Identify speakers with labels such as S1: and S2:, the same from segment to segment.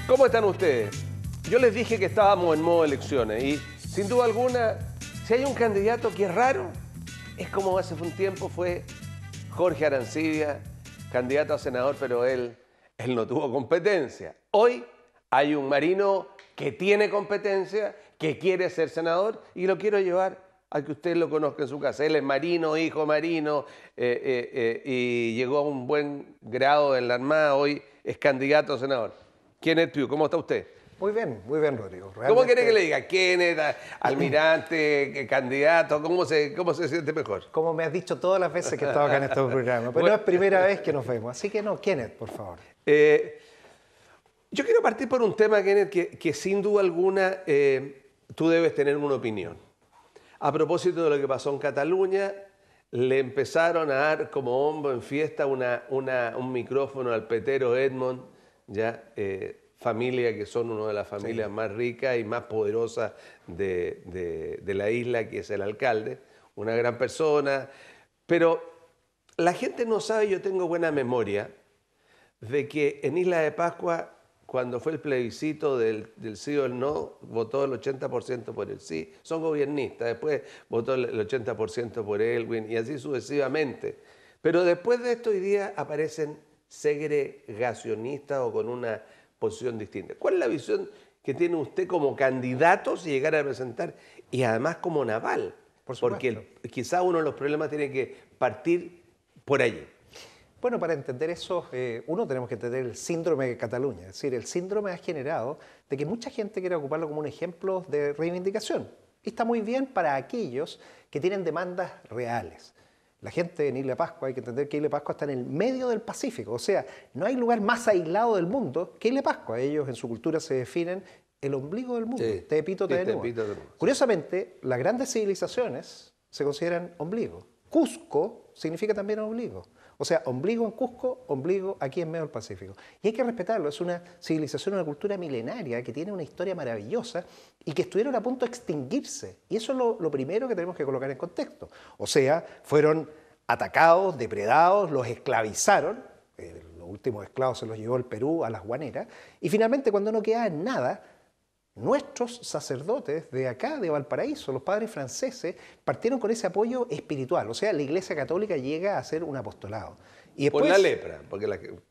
S1: ¿Cómo están ustedes? Yo les dije que estábamos en modo elecciones y sin duda alguna, si hay un candidato que es raro, es como hace un tiempo fue Jorge Arancibia, candidato a senador, pero él no tuvo competencia. Hoy hay un marino que tiene competencia, que quiere ser senador y lo quiero llevar a que usted lo conozca en su casa. Él es marino, hijo marino, y llegó a un buen grado en la Armada, hoy es candidato a senador. Kenneth Pugh, ¿cómo está usted?
S2: Muy bien, Rodrigo.
S1: ¿Cómo
S2: Realmente...
S1: quiere que le diga? Kenneth, almirante, candidato, ¿cómo se siente mejor?
S2: Como me has dicho todas las veces que he estado acá en estos programas, pero no es primera vez que nos vemos. Así que no, Kenneth, por favor.
S1: Yo quiero partir por un tema, Kenneth, que sin duda alguna tú debes tener una opinión. A propósito de lo que pasó en Cataluña, le empezaron a dar como hombo en fiesta un micrófono al petero Edmond, ya familia que son una de las familias más ricas y más poderosas de la isla, que es el alcalde, una gran persona. Pero la gente no sabe, yo tengo buena memoria, de que en Isla de Pascua, cuando fue el plebiscito del sí o el no, votó el 80% por el sí. Son gobiernistas, después votó el 80% por Elwin y así sucesivamente. Pero después de esto hoy día aparecen segregacionistas o con una posición distinta. ¿Cuál es la visión que tiene usted como candidato si llegara a representar y además como naval?
S2: Por supuesto.
S1: Porque quizá uno de los problemas tiene que partir por allí.
S2: Bueno, para entender eso, uno tenemos que entender el síndrome de Cataluña. Es decir, el síndrome ha generado de que mucha gente quiere ocuparlo como un ejemplo de reivindicación. Y está muy bien para aquellos que tienen demandas reales. La gente en Isla de Pascua, hay que entender que Isla de Pascua está en el medio del Pacífico. O sea, no hay lugar más aislado del mundo que Isla de Pascua. Ellos en su cultura se definen el ombligo del mundo.
S1: Sí,
S2: Tepito, Tenua. Curiosamente, las grandes civilizaciones se consideran ombligo. Cusco significa también ombligo. O sea, ombligo en Cusco, ombligo aquí en medio del Pacífico. Y hay que respetarlo, es una civilización, una cultura milenaria que tiene una historia maravillosa y que estuvieron a punto de extinguirse. Y eso es lo primero que tenemos que colocar en contexto. O sea, fueron atacados, depredados, los esclavizaron, los últimos esclavos se los llevó el Perú a las guaneras, y finalmente cuando no quedaba nada, nuestros sacerdotes de acá, de Valparaíso, los padres franceses, partieron con ese apoyo espiritual. O sea, la Iglesia Católica llega a hacer un apostolado. Y después,
S1: por la lepra.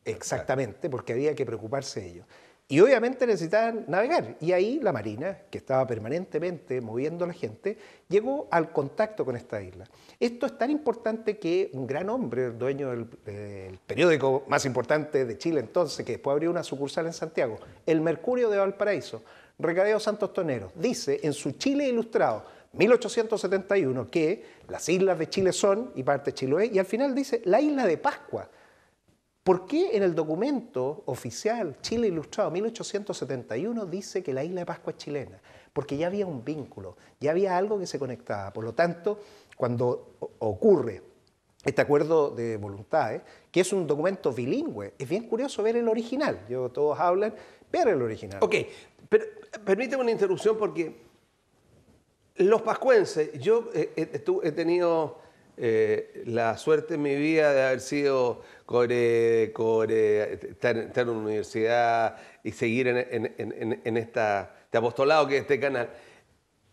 S2: Exactamente, porque había que preocuparse de ello. Y obviamente necesitaban navegar. Y ahí la Marina, que estaba permanentemente moviendo a la gente, llegó al contacto con esta isla. Esto es tan importante que un gran hombre, el dueño del periódico más importante de Chile entonces, que después abrió una sucursal en Santiago, El Mercurio de Valparaíso, Recadeo Santos Toneros, dice en su Chile Ilustrado, 1871, que las islas de Chile son, y parte de Chiloé, y al final dice la isla de Pascua. ¿Por qué en el documento oficial Chile Ilustrado 1871 dice que la isla de Pascua es chilena? Porque ya había un vínculo, ya había algo que se conectaba. Por lo tanto, cuando ocurre este acuerdo de voluntades, que es un documento bilingüe, es bien curioso ver el original. Todos hablan, ver el original.
S1: Ok, pero permíteme una interrupción porque los pascuenses, yo he tenido la suerte en mi vida de haber sido estar en una universidad y seguir en este apostolado que es este canal.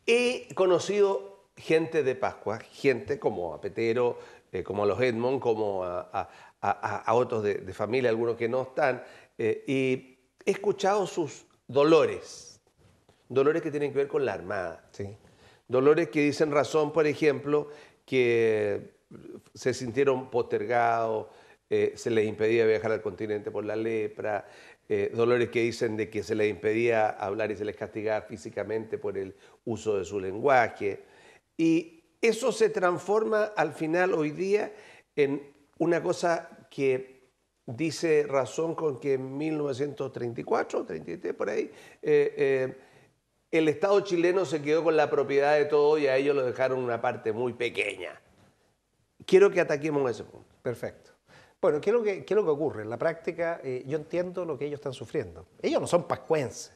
S1: He conocido gente de Pascua, gente como a Petero, como a los Edmond, como a otros de familia, algunos que no están, y he escuchado sus dolores que tienen que ver con la Armada.
S2: Sí.
S1: Dolores que dicen razón, por ejemplo, que se sintieron postergados, se les impedía viajar al continente por la lepra, dolores que dicen de que se les impedía hablar y se les castigaba físicamente por el uso de su lenguaje. Y eso se transforma al final hoy día en una cosa que dice razón con que en 1934, 33 por ahí, el Estado chileno se quedó con la propiedad de todo y a ellos lo dejaron una parte muy pequeña. Quiero que ataquemos ese punto.
S2: Perfecto. Bueno, ¿qué es lo que ocurre? En la práctica, yo entiendo lo que ellos están sufriendo. Ellos no son pascuenses.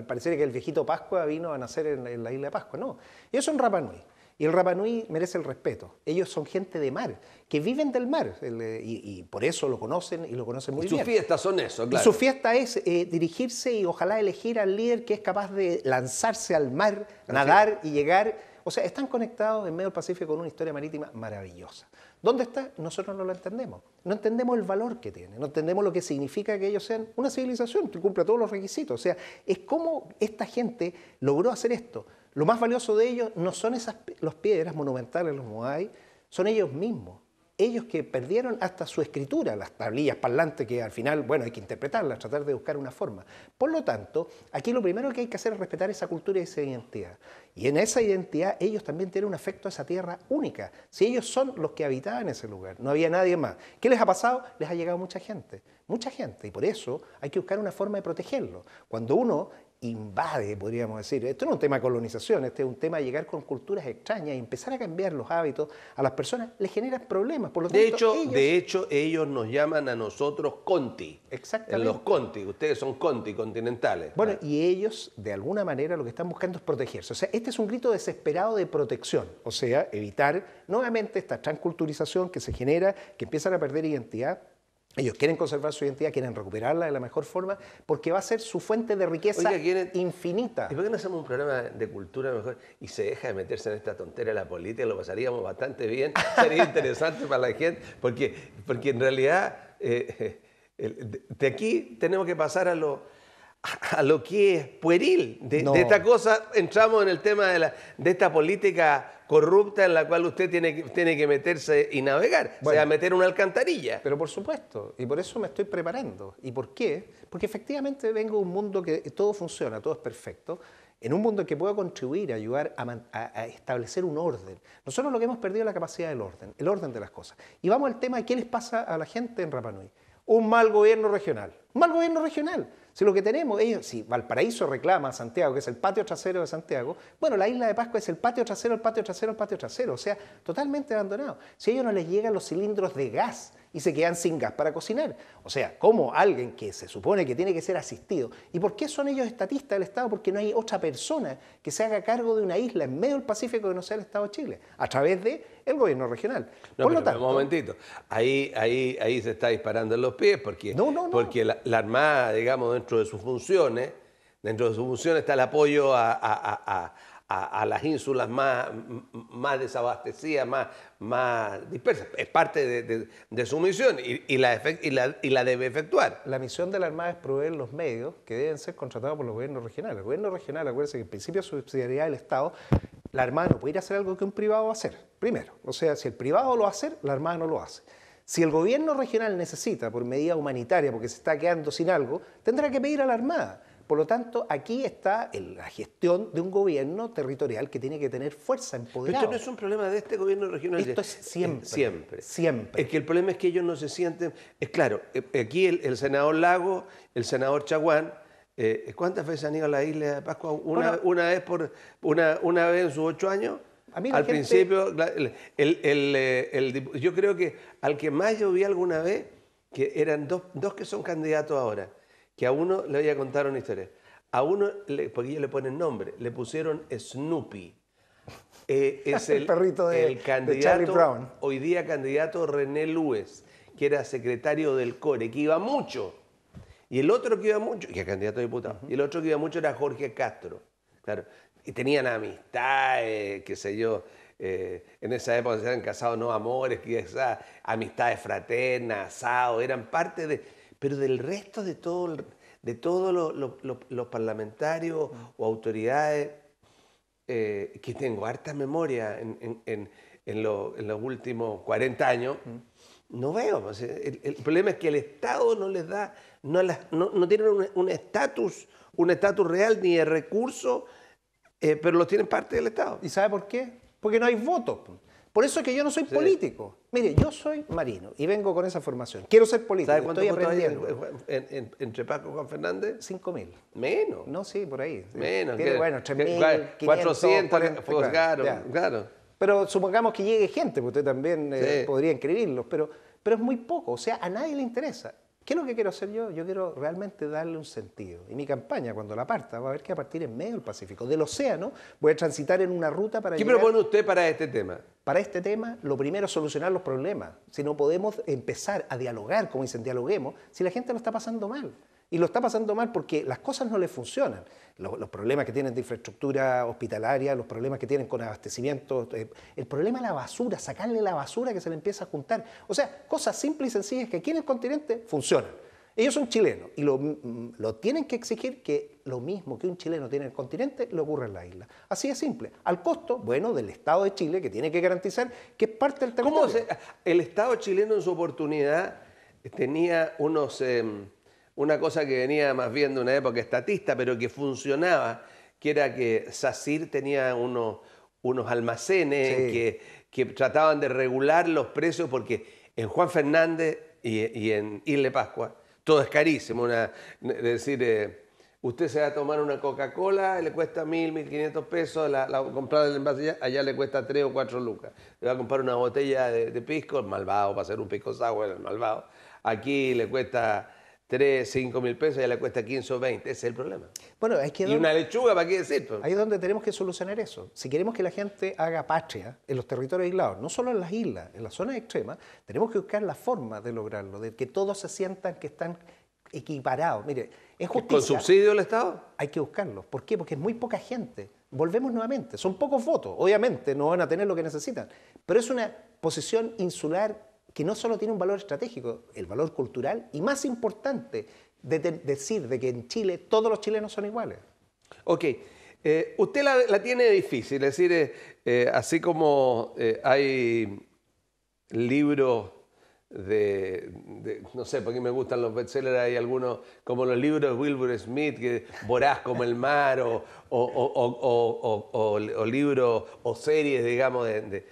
S2: Pareciera que el viejito Pascua vino a nacer en la isla de Pascua. No, ellos son Rapa Nui. Y el Rapa Nui merece el respeto. Ellos son gente de mar, que viven del mar, y por eso lo conocen y lo conocen muy
S1: Y
S2: bien.
S1: sus fiestas son eso, claro.
S2: Y su fiesta es dirigirse y ojalá elegir al líder que es capaz de lanzarse al mar, nadar y llegar. O sea, están conectados en medio del Pacífico con una historia marítima maravillosa. ¿Dónde está? Nosotros no lo entendemos. No entendemos el valor que tiene, no entendemos lo que significa que ellos sean una civilización que cumple todos los requisitos. O sea, es como esta gente logró hacer esto. Lo más valioso de ellos no son las piedras monumentales, los moai, son ellos mismos. Ellos que perdieron hasta su escritura, las tablillas parlantes que al final, bueno, hay que interpretarlas, tratar de buscar una forma. Por lo tanto, aquí lo primero que hay que hacer es respetar esa cultura y esa identidad. Y en esa identidad ellos también tienen un afecto a esa tierra única. Si ellos son los que habitaban ese lugar, no había nadie más. ¿Qué les ha pasado? Les ha llegado mucha gente, y por eso hay que buscar una forma de protegerlo. Cuando uno invade, podríamos decir. Esto no es un tema de colonización, este es un tema de llegar con culturas extrañas y empezar a cambiar los hábitos a las personas, les generan problemas. Por lo tanto,
S1: de hecho, ellos nos llaman a nosotros conti.
S2: Exactamente.
S1: Los conti, ustedes son conti continentales.
S2: Bueno, y ellos, de alguna manera, lo que están buscando es protegerse. O sea, este es un grito desesperado de protección. O sea, evitar nuevamente esta transculturización que se genera, que empiezan a perder identidad. Ellos quieren conservar su identidad, quieren recuperarla de la mejor forma, porque va a ser su fuente de riqueza infinita.
S1: ¿Y por qué no hacemos un programa de cultura mejor y se deja de meterse en esta tontería de la política? Lo pasaríamos bastante bien, sería interesante para la gente, porque en realidad de aquí tenemos que pasar a lo que es pueril. De esta cosa entramos en el tema de esta política corrupta en la cual usted tiene que meterse y navegar, bueno, o sea, meter una alcantarilla.
S2: Pero por supuesto, y por eso me estoy preparando. ¿Y por qué? Porque efectivamente vengo de un mundo que todo funciona, todo es perfecto, en un mundo que pueda contribuir, ayudar a establecer un orden. Nosotros lo que hemos perdido es la capacidad del orden, el orden de las cosas. Y vamos al tema de qué les pasa a la gente en Rapa Nui. Un mal gobierno regional. Un mal gobierno regional. Si lo que tenemos, si Valparaíso reclama a Santiago, que es el patio trasero de Santiago, bueno, la isla de Pascua es el patio trasero, el patio trasero, el patio trasero, o sea, totalmente abandonado. Si a ellos no les llegan los cilindros de gas y se quedan sin gas para cocinar, o sea, ¿cómo alguien que se supone que tiene que ser asistido? ¿Y por qué son ellos estatistas del Estado? Porque no hay otra persona que se haga cargo de una isla en medio del Pacífico que no sea el Estado de Chile, a través del gobierno regional.
S1: No, por lo tanto, un momentito, ahí se está disparando en los pies, porque, porque la Armada, digamos, dentro de sus funciones está el apoyo a las ínsulas más desabastecidas, más dispersas. Es parte de su misión y la debe efectuar.
S2: La misión de la Armada es proveer los medios que deben ser contratados por los gobiernos regionales. El gobierno regional, acuérdense que el principio de subsidiariedad del Estado, la Armada no puede ir a hacer algo que un privado va a hacer, primero. O sea, si el privado lo va a hacer, la Armada no lo hace. Si el gobierno regional necesita, por medida humanitaria, porque se está quedando sin algo, tendrá que pedir a la Armada. Por lo tanto, aquí está la gestión de un gobierno territorial que tiene que tener fuerza, empoderado.
S1: Pero esto no es un problema de este gobierno regional.
S2: Esto es siempre.
S1: Es que el problema es que ellos no se sienten... Es claro, aquí el senador Lago, el senador Chaguán, ¿cuántas veces han ido a la isla de Pascua? Una vez en sus 8 años. Al principio, yo creo que al que más yo vi alguna vez, que eran dos que son candidatos ahora, que a uno le voy a contar una historia. A uno, porque ellos le ponen nombre, le pusieron Snoopy. Es el perrito de Charlie Brown. Hoy día candidato René Lues, que era secretario del CORE, que iba mucho. Y el otro que iba mucho, que es candidato a diputado, y el otro que iba mucho era Jorge Castro. Claro. Y tenían amistades, qué sé yo, en esa época se eran casados, no amores, quizás amistades fraternas, asados, eran parte de... Pero del resto de todos los parlamentarios o autoridades, que tengo harta memoria en los últimos 40 años, no veo. El problema es que el Estado no les da, no tienen un estatus real ni de recursos, pero los tienen parte del Estado.
S2: ¿Y sabe por qué? Porque no hay votos. Por eso es que yo no soy político. Mire, yo soy marino y vengo con esa formación. Quiero ser político.
S1: ¿Sabe cuánto estoy aprendiendo? Entre Paco y Juan Fernández?
S2: 5.000.
S1: ¿Menos?
S2: No, sí, por ahí.
S1: Menos.
S2: Bueno, 3.000,
S1: 400, claro.
S2: Pero supongamos que llegue gente, porque usted también podría inscribirlos, pero es muy poco. O sea, a nadie le interesa. ¿Qué es lo que quiero hacer yo? Yo quiero realmente darle un sentido. Y mi campaña, cuando la parta, va a haber que partir en medio del Pacífico. Del océano voy a transitar en una ruta para
S1: ¿Qué
S2: llegar...
S1: propone usted para este tema?
S2: Para este tema, lo primero es solucionar los problemas. Si no podemos empezar a dialogar, como dicen, dialoguemos, si la gente lo está pasando mal. Y lo está pasando mal porque las cosas no le funcionan. Los problemas que tienen de infraestructura hospitalaria, los problemas que tienen con abastecimiento, el problema de la basura, sacarle la basura que se le empieza a juntar. O sea, cosas simples y sencillas que aquí en el continente funcionan. Ellos son chilenos y lo tienen que exigir que lo mismo que un chileno tiene en el continente le ocurra en la isla. Así de simple. Al costo, bueno, del Estado de Chile, que tiene que garantizar que es parte del territorio.
S1: El Estado chileno en su oportunidad tenía una cosa que venía más bien de una época estatista, pero que funcionaba, que era que SACIR tenía unos almacenes que trataban de regular los precios, porque en Juan Fernández y en Isla Pascua todo es carísimo. Es decir, usted se va a tomar una Coca-Cola, le cuesta 1.500 pesos, la comprada del envase allá le cuesta 3 o 4 lucas. Le va a comprar una botella de pisco, el malvado, para hacer un pisco sour, el malvado. Aquí le cuesta 3, 5 mil pesos, ya le cuesta 15 o 20. Ese es el problema.
S2: Bueno,
S1: y una lechuga, ¿para qué decir?
S2: Ahí es donde tenemos que solucionar eso. Si queremos que la gente haga patria en los territorios aislados, no solo en las islas, en las zonas extremas, tenemos que buscar la forma de lograrlo, de que todos se sientan que están equiparados. Mire, en justicia...
S1: ¿Con subsidio del Estado?
S2: Hay que buscarlos. ¿Por qué? Porque es muy poca gente. Volvemos nuevamente. Son pocos votos. Obviamente no van a tener lo que necesitan. Pero es una posición insular que no solo tiene un valor estratégico, el valor cultural, y más importante, decir de que en Chile todos los chilenos son iguales.
S1: Ok. Usted la tiene difícil, es decir, así como hay libros no sé, porque me gustan los bestsellers, hay algunos como los libros de Wilbur Smith, que Voraz como el mar, o libros o series, digamos, de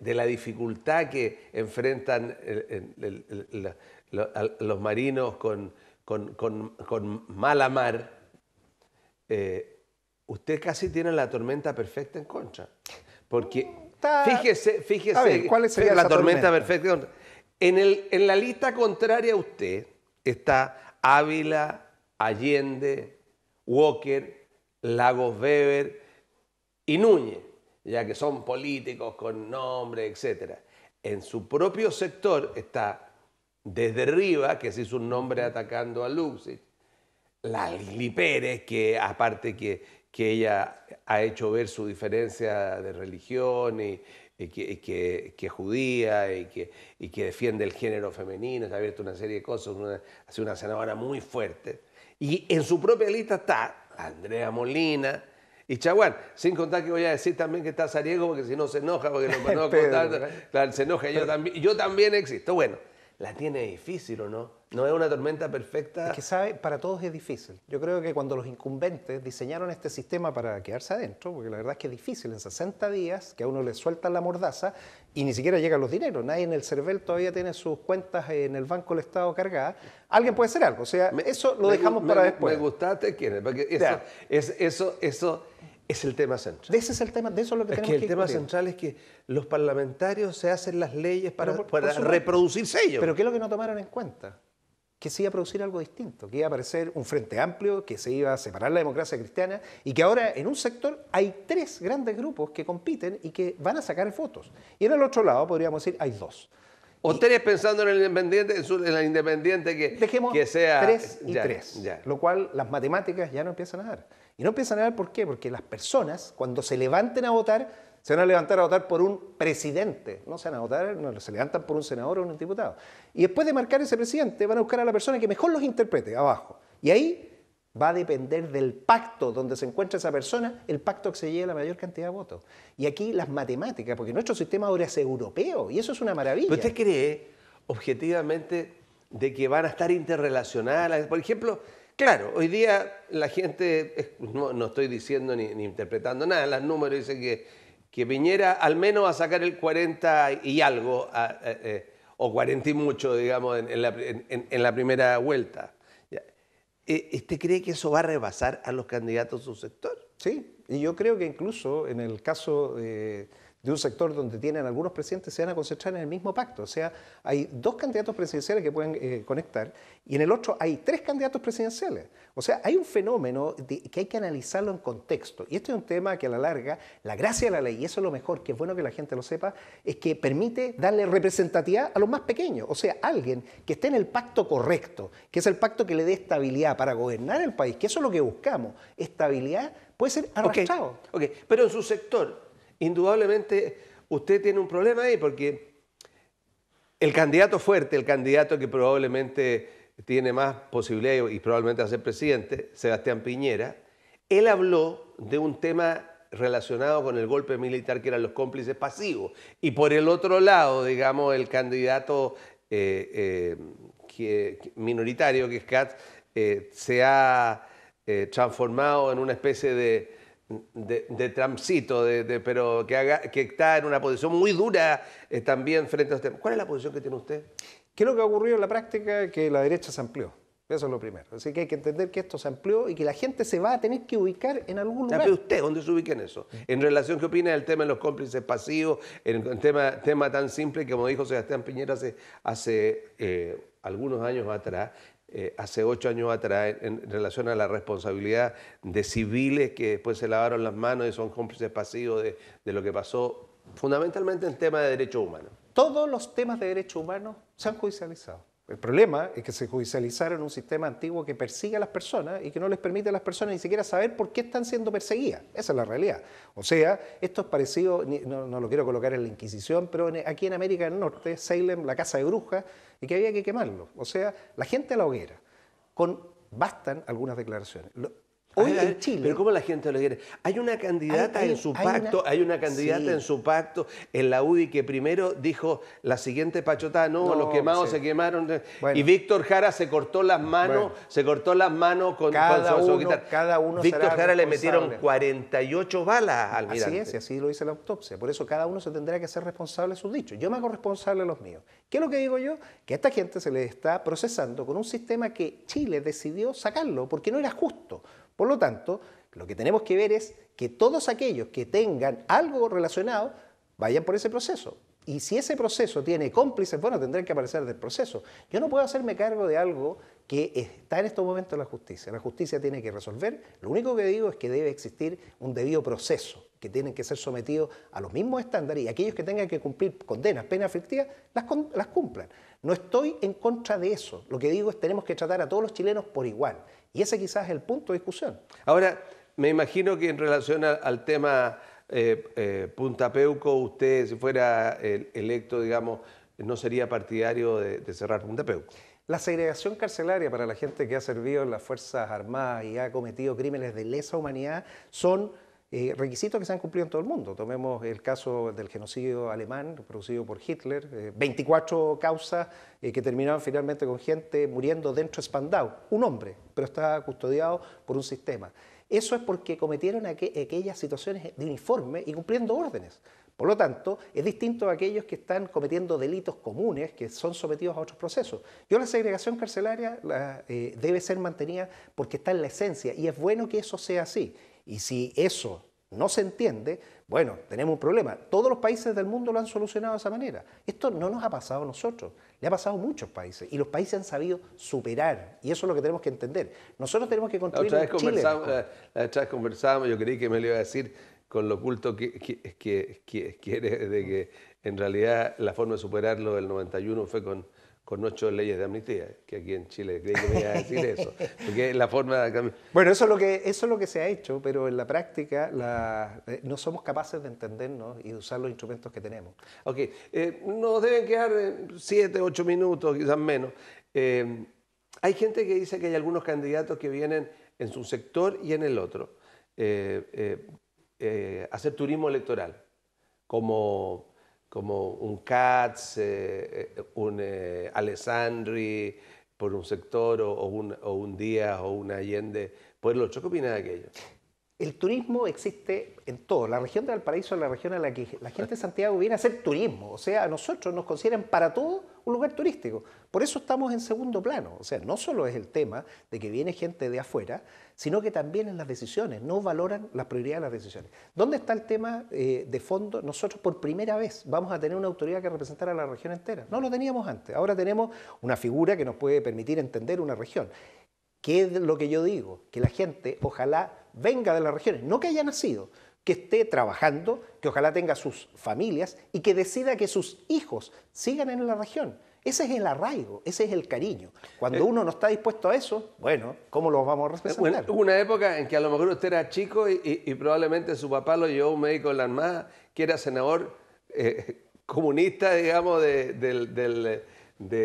S1: la dificultad que enfrentan los marinos con mala mar. Usted casi tiene la tormenta perfecta en contra. Porque fíjese,
S2: a ver, ¿cuál sería
S1: la tormenta perfecta. En la lista contraria a usted está Ávila, Allende, Walker, Lagos Weber y Núñez, ya que son políticos con nombre, etc. En su propio sector está Desde Arriba, que se hizo un nombre atacando a Luxich, la Lili Pérez, que aparte que ella ha hecho ver su diferencia de religión y que es judía y que defiende el género femenino, se ha abierto una serie de cosas, ha sido una senadora muy fuerte. Y en su propia lista está Andrea Molina y Chaguán, sin contar que voy a decir también que está Sariego, porque si no se enoja, porque no puedo contar, claro, se enoja, yo también existo. Bueno, la tiene difícil, ¿o no? No es una tormenta perfecta.
S2: Es que, ¿sabe? Para todos es difícil. Yo creo que cuando los incumbentes diseñaron este sistema para quedarse adentro, porque la verdad es que es difícil, en 60 días que a uno le sueltan la mordaza y ni siquiera llegan los dineros, nadie en el CERVEL todavía tiene sus cuentas en el Banco del Estado cargadas, alguien puede hacer algo, o sea, eso lo dejamos para después.
S1: Me gustaste, ¿quién es? Porque eso es el tema central.
S2: De ese es el tema, de eso es lo que tenemos que
S1: el tema
S2: discutir.
S1: central es que los parlamentarios se hacen las leyes para reproducirse ellos.
S2: Pero ¿qué es lo que no tomaron en cuenta? Que se iba a producir algo distinto, que iba a aparecer un frente amplio, que se iba a separar la democracia cristiana y que ahora en un sector hay 3 grandes grupos que compiten y que van a sacar votos. Y en el otro lado, podríamos decir, hay 2.
S1: ¿O estarías pensando en el independiente, en la independiente que sea
S2: 3 y 3, lo cual las matemáticas ya no empiezan a dar. Y no empiezan a dar, ¿por qué? Porque las personas, cuando se levanten a votar, se van a levantar a votar por un presidente. No se van a votar, no, se levantan por un senador o un diputado. Y después de marcar ese presidente, van a buscar a la persona que mejor los interprete, abajo. Y ahí va a depender del pacto donde se encuentra esa persona, el pacto que se lleve la mayor cantidad de votos. Y aquí las matemáticas, porque nuestro sistema ahora es europeo, y eso es una maravilla.
S1: ¿Pero usted cree, objetivamente, de que van a estar interrelacionadas? Por ejemplo, claro, hoy día la gente, no estoy diciendo ni interpretando nada, los números dicen que Piñera al menos va a sacar el 40 y algo, o 40 y mucho, digamos, en la primera vuelta. ¿Usted cree que eso va a rebasar a los candidatos de su sector?
S2: Sí, y yo creo que incluso en el caso de de un sector donde tienen algunos presidentes se van a concentrar en el mismo pacto. O sea, hay 2 candidatos presidenciales que pueden conectar y en el otro hay 3 candidatos presidenciales. O sea, hay un fenómeno que hay que analizarlo en contexto. Y este es un tema que a la larga, la gracia de la ley, y eso es lo mejor, que es bueno que la gente lo sepa, es que permite darle representatividad a los más pequeños. O sea, alguien que esté en el pacto correcto, que es el pacto que le dé estabilidad para gobernar el país, que eso es lo que buscamos, estabilidad, puede ser arrastrado.
S1: Ok, pero en su sector, indudablemente usted tiene un problema ahí porque el candidato fuerte, el candidato que probablemente tiene más posibilidades y probablemente va a ser presidente, Sebastián Piñera, él habló de un tema relacionado con el golpe militar que eran los cómplices pasivos. Y por el otro lado, digamos, el candidato minoritario, que es Katz, se ha transformado en una especie de tramcito, pero que está en una posición muy dura también frente a usted. ¿Cuál es la posición que tiene usted?
S2: ¿Qué es lo que ha ocurrido en la práctica? Que la derecha se amplió. Eso es lo primero. Así que hay que entender que esto se amplió y que la gente se va a tener que ubicar en algún lugar.
S1: ¿Sabe usted dónde se ubica en eso? En relación, ¿qué opina del tema de los cómplices pasivos? En un tema tan simple que, como dijo Sebastián Piñera hace algunos años atrás, hace 8 años atrás, en relación a la responsabilidad de civiles que después se lavaron las manos y son cómplices pasivos de lo que pasó, fundamentalmente en temas de derechos humanos.
S2: Todos los temas de derechos humanos se han judicializado. El problema es que se judicializaron un sistema antiguo que persigue a las personas y que no les permite a las personas ni siquiera saber por qué están siendo perseguidas. Esa es la realidad. O sea, esto es parecido, no lo quiero colocar en la Inquisición, pero aquí en América del Norte, Salem, la casa de brujas, y que había que quemarlo. O sea, la gente a la hoguera. Bastan algunas declaraciones. Hoy en Chile...
S1: Pero ¿cómo la gente lo quiere? Hay una candidata en su pacto, hay una candidata en su pacto en la UDI que primero dijo la siguiente pachotada, no, los quemados se quemaron. Bueno. Y Víctor Jara se cortó las manos, con su guitarra.
S2: Cada uno
S1: Víctor Jara le metieron 48 balas al almirante.
S2: Así es, y así lo dice la autopsia. Por eso cada uno se tendrá que hacer responsable de sus dichos. Yo me hago responsable de los míos. ¿Qué es lo que digo yo? Que a esta gente se le está procesando con un sistema que Chile decidió sacarlo porque no era justo. Por lo tanto, lo que tenemos que ver es que todos aquellos que tengan algo relacionado vayan por ese proceso. Y si ese proceso tiene cómplices, bueno, tendrán que aparecer del proceso. Yo no puedo hacerme cargo de algo que está en estos momentos en la justicia. La justicia tiene que resolver. Lo único que digo es que debe existir un debido proceso, que tienen que ser sometidos a los mismos estándares y aquellos que tengan que cumplir condenas, penas aflictivas, las cumplan. No estoy en contra de eso. Lo que digo es que tenemos que tratar a todos los chilenos por igual. Y ese quizás es el punto de discusión.
S1: Ahora, me imagino que en relación al tema Punta Peuco, usted, si fuera electo, digamos, no sería partidario de cerrar Punta Peuco.
S2: La segregación carcelaria para la gente que ha servido en las Fuerzas Armadas y ha cometido crímenes de lesa humanidad son requisitos que se han cumplido en todo el mundo. Tomemos el caso del genocidio alemán producido por Hitler, 24 causas que terminaron finalmente con gente muriendo dentro de Spandau, un hombre, pero está custodiado por un sistema. Eso es porque cometieron aquellas situaciones de uniforme y cumpliendo órdenes. Por lo tanto, es distinto a aquellos que están cometiendo delitos comunes que son sometidos a otros procesos. La segregación carcelaria debe ser mantenida porque está en la esencia y es bueno que eso sea así. Y si eso no se entiende, bueno, tenemos un problema. Todos los países del mundo lo han solucionado de esa manera. Esto no nos ha pasado a nosotros, le ha pasado a muchos países y los países han sabido superar y eso es lo que tenemos que entender. Nosotros tenemos que construir
S1: la otra vez conversábamos, yo creí que me lo iba a decir con lo oculto que eres, de que en realidad la forma de superarlo del 91 fue con 8 leyes de amnistía, que aquí en Chile creí que me iba a decir eso, porque es la forma de cambiar.
S2: Bueno, eso es lo que se ha hecho, pero en la práctica no somos capaces de entendernos y de usar los instrumentos que tenemos.
S1: Ok, nos deben quedar 7, 8 minutos, quizás menos. Hay gente que dice que hay algunos candidatos que vienen en su sector y en el otro hacer turismo electoral, como un Katz, un Alessandri por un sector, o un Díaz o un Allende por el otro. ¿Qué opina de aquello?
S2: El turismo existe en todo. La región de Valparaíso es la región a la que la gente de Santiago viene a hacer turismo. O sea, a nosotros nos consideran para todo un lugar turístico. Por eso estamos en segundo plano. O sea, no solo es el tema de que viene gente de afuera, sino que también en las decisiones. No valoran las prioridades de las decisiones. ¿Dónde está el tema de fondo? Nosotros por primera vez vamos a tener una autoridad que representará a la región entera. No lo teníamos antes. Ahora tenemos una figura que nos puede permitir entender una región. ¿Qué es lo que yo digo? Que la gente ojalá venga de las regiones, no que haya nacido, que esté trabajando, que ojalá tenga sus familias y que decida que sus hijos sigan en la región. Ese es el arraigo, ese es el cariño. Cuando uno no está dispuesto a eso, bueno, ¿cómo lo vamos a representar?
S1: Hubo una época en que a lo mejor usted era chico y probablemente su papá lo llevó a un médico de la Armada que era senador comunista, digamos, de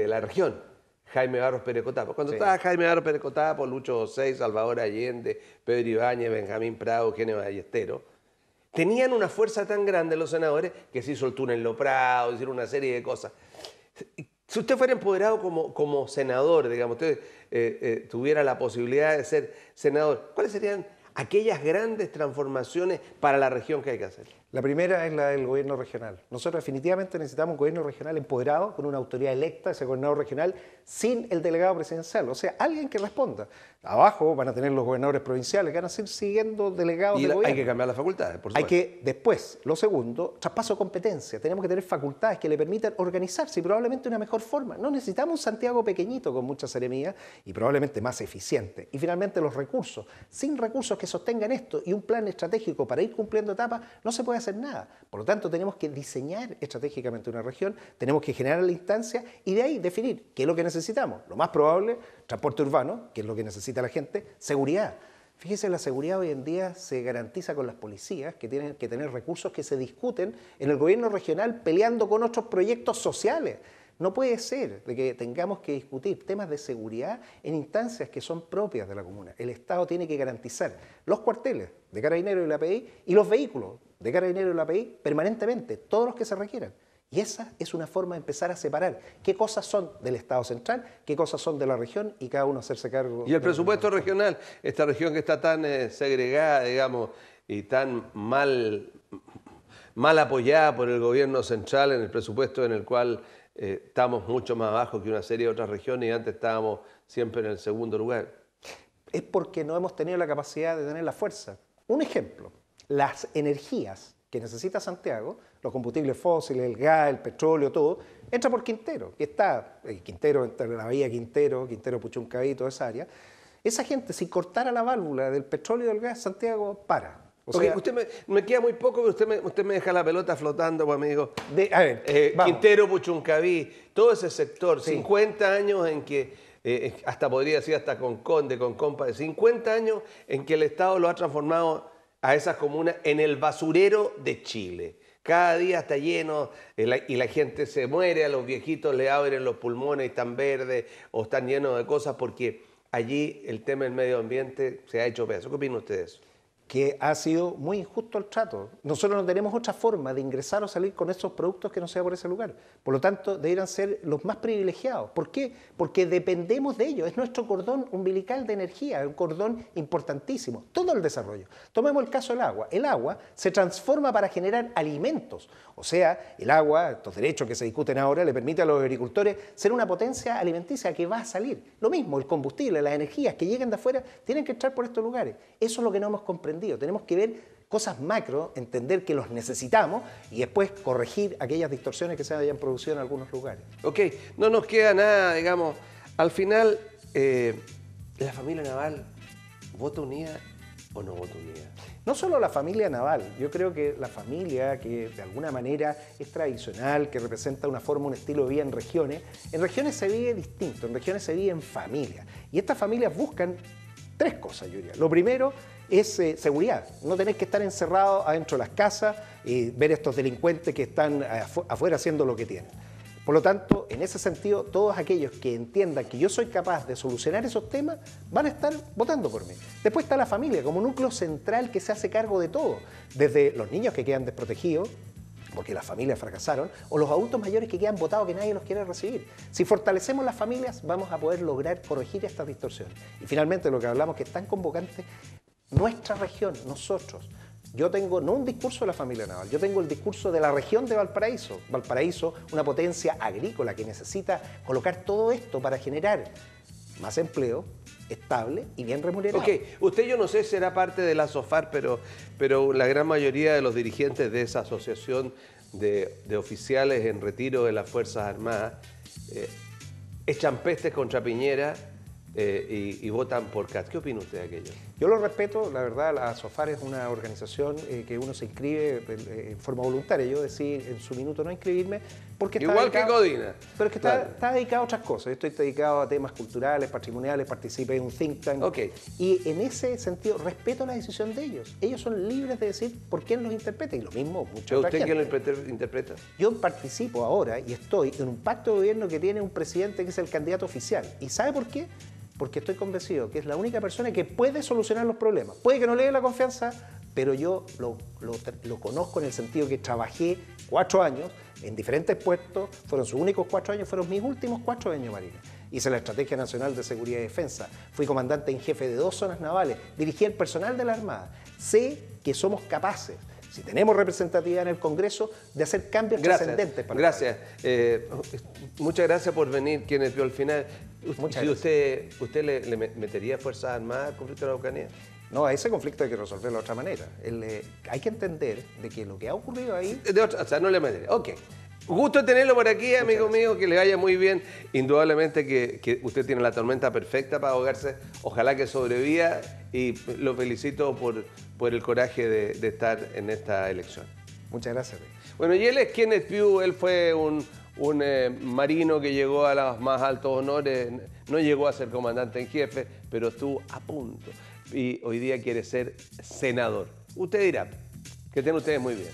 S1: la región. Jaime Barros Perecotapo. Cuando estaba Jaime Barros Perecotapo, Lucho José, Salvador Allende, Pedro Ibáñez, Benjamín Prado, Eugenio Ballesteros, tenían una fuerza tan grande los senadores que se hizo el túnel Lo Prado, hicieron una serie de cosas. Si usted fuera empoderado como senador, digamos, usted tuviera la posibilidad de ser senador, ¿cuáles serían aquellas grandes transformaciones para la región que hay que hacer?
S2: La primera es la del gobierno regional. Nosotros definitivamente necesitamos un gobierno regional empoderado, con una autoridad electa, ese gobernador regional, sin el delegado presidencial. O sea, alguien que responda. Abajo van a tener los gobernadores provinciales, que van a seguir siguiendo delegados de gobierno.
S1: Hay que cambiar las facultades, por supuesto.
S2: Hay que, después, lo segundo, traspaso de competencia. Tenemos que tener facultades que le permitan organizarse y probablemente una mejor forma. No necesitamos un Santiago pequeñito con mucha seremía y probablemente más eficiente. Y finalmente los recursos. Sin recursos que sostengan esto y un plan estratégico para ir cumpliendo etapas, no se puede hacer nada. Por lo tanto, tenemos que diseñar estratégicamente una región, tenemos que generar la instancia y de ahí definir qué es lo que necesitamos. Lo más probable, transporte urbano, que es lo que necesita la gente, seguridad. Fíjese, la seguridad hoy en día se garantiza con las policías, que tienen que tener recursos que se discuten en el gobierno regional peleando con otros proyectos sociales. No puede ser de que tengamos que discutir temas de seguridad en instancias que son propias de la comuna. El Estado tiene que garantizar los cuarteles de Carabineros y la API y los vehículos de Carabineros y la API permanentemente, todos los que se requieran. Y esa es una forma de empezar a separar qué cosas son del Estado central, qué cosas son de la región y cada uno hacerse cargo.
S1: Y el presupuesto regional, esta región que está tan segregada, digamos, y tan mal apoyada por el gobierno central en el presupuesto en el cual estamos mucho más abajo que una serie de otras regiones y antes estábamos siempre en el segundo lugar.
S2: Es porque no hemos tenido la capacidad de tener la fuerza. Un ejemplo, las energías que necesita Santiago, los combustibles fósiles, el gas, el petróleo, todo, entra por Quintero, que está, Quintero, entre la bahía Quintero, Puchuncaví, toda esa área. Esa gente, si cortara la válvula del petróleo y del gas, Santiago para. O sea,
S1: usted me queda muy poco, pero usted me deja la pelota flotando, pues, amigo.
S2: A ver,
S1: Quintero, Puchuncaví, todo ese sector,
S2: sí.
S1: 50 años en que, hasta podría decir hasta con Conde, con Compa, 50 años en que el Estado lo ha transformado a esas comunas en el basurero de Chile. Cada día está lleno y la gente se muere, a los viejitos le abren los pulmones y están verdes o están llenos de cosas porque allí el tema del medio ambiente se ha hecho pedazo. ¿Qué opina usted de eso?
S2: Que ha sido muy injusto el trato. Nosotros no tenemos otra forma de ingresar o salir con estos productos que no sea por ese lugar. Por lo tanto, deberían ser los más privilegiados. ¿Por qué? Porque dependemos de ellos. Es nuestro cordón umbilical de energía, un cordón importantísimo. Todo el desarrollo. Tomemos el caso del agua. El agua se transforma para generar alimentos. O sea, el agua, estos derechos que se discuten ahora, le permite a los agricultores ser una potencia alimenticia que va a salir. Lo mismo, el combustible, las energías que llegan de afuera, tienen que entrar por estos lugares. Eso es lo que no hemos comprendido. Tenemos que ver cosas macro, entender que los necesitamos y después corregir aquellas distorsiones que se hayan producido en algunos lugares.
S1: Ok, no nos queda nada, digamos. Al final, ¿la familia Naval vota unida o no vota unida?
S2: No solo la familia Naval, yo creo que la familia que de alguna manera es tradicional, que representa una forma, un estilo de vida en regiones se vive distinto, en regiones se vive en familia. Y estas familias buscan tres cosas, yo diría. Lo primero es seguridad, no tener que estar encerrados adentro de las casas y ver estos delincuentes que están afuera haciendo lo que tienen. Por lo tanto, en ese sentido, todos aquellos que entiendan que yo soy capaz de solucionar esos temas van a estar votando por mí. Después está la familia como núcleo central que se hace cargo de todo, desde los niños que quedan desprotegidos, porque las familias fracasaron, o los adultos mayores que quedan votados que nadie los quiere recibir. Si fortalecemos las familias, vamos a poder lograr corregir estas distorsiones. Y finalmente, lo que hablamos que es tan convocante, nuestra región, nosotros. Yo tengo no un discurso de la familia naval, yo tengo el discurso de la región de Valparaíso. Valparaíso, una potencia agrícola que necesita colocar todo esto para generar más empleo estable y bien remunerado.
S1: Ok, usted yo no sé si será parte de la SOFAR, pero la gran mayoría de los dirigentes de esa asociación de oficiales en retiro de las Fuerzas Armadas echan pestes contra Piñera y votan por Katz. ¿Qué opina usted de aquello?
S2: Yo lo respeto, la verdad, la SOFAR es una organización que uno se inscribe en forma voluntaria. Yo decidí en su minuto no inscribirme porque está
S1: igual
S2: dedicado,
S1: que Codina.
S2: Pero es que está dedicado a otras cosas. Yo estoy dedicado a temas culturales, patrimoniales, participé en un think tank.
S1: Okay.
S2: Y en ese sentido respeto la decisión de ellos. Ellos son libres de decir por quién los interpreta y lo mismo mucha otra
S1: ¿Usted
S2: gente.
S1: quién lo interpreta?
S2: Yo participo ahora y estoy en un pacto de gobierno que tiene un presidente que es el candidato oficial. ¿Y sabe por qué? Porque estoy convencido que es la única persona que puede solucionar los problemas. Puede que no le dé la confianza, pero yo lo conozco en el sentido que trabajé 4 años en diferentes puestos, fueron sus únicos 4 años, fueron mis últimos 4 años, Marina. Hice la Estrategia Nacional de Seguridad y Defensa, fui comandante en jefe de 2 zonas navales, dirigí el personal de la Armada. Sé que somos capaces, si tenemos representatividad en el Congreso, de hacer cambios trascendentes para
S1: Gracias. Muchas gracias por venir, quienes vio al final. ¿Usted le metería Fuerzas Armadas al conflicto de la Araucanía?
S2: No, a ese conflicto hay que resolverlo de otra manera. Hay que entender de que lo que ha ocurrido ahí...
S1: O sea, no le metería. Ok. Gusto tenerlo por aquí, amigo mío, que le vaya muy bien. Indudablemente que usted tiene la tormenta perfecta para ahogarse. Ojalá que sobreviva y lo felicito por el coraje de estar en esta elección.
S2: Muchas gracias.
S1: Bueno, y él es Kenneth Pugh, él fue un marino que llegó a los más altos honores, no llegó a ser comandante en jefe, pero estuvo a punto. Y hoy día quiere ser senador. Usted dirá, que estén ustedes muy bien.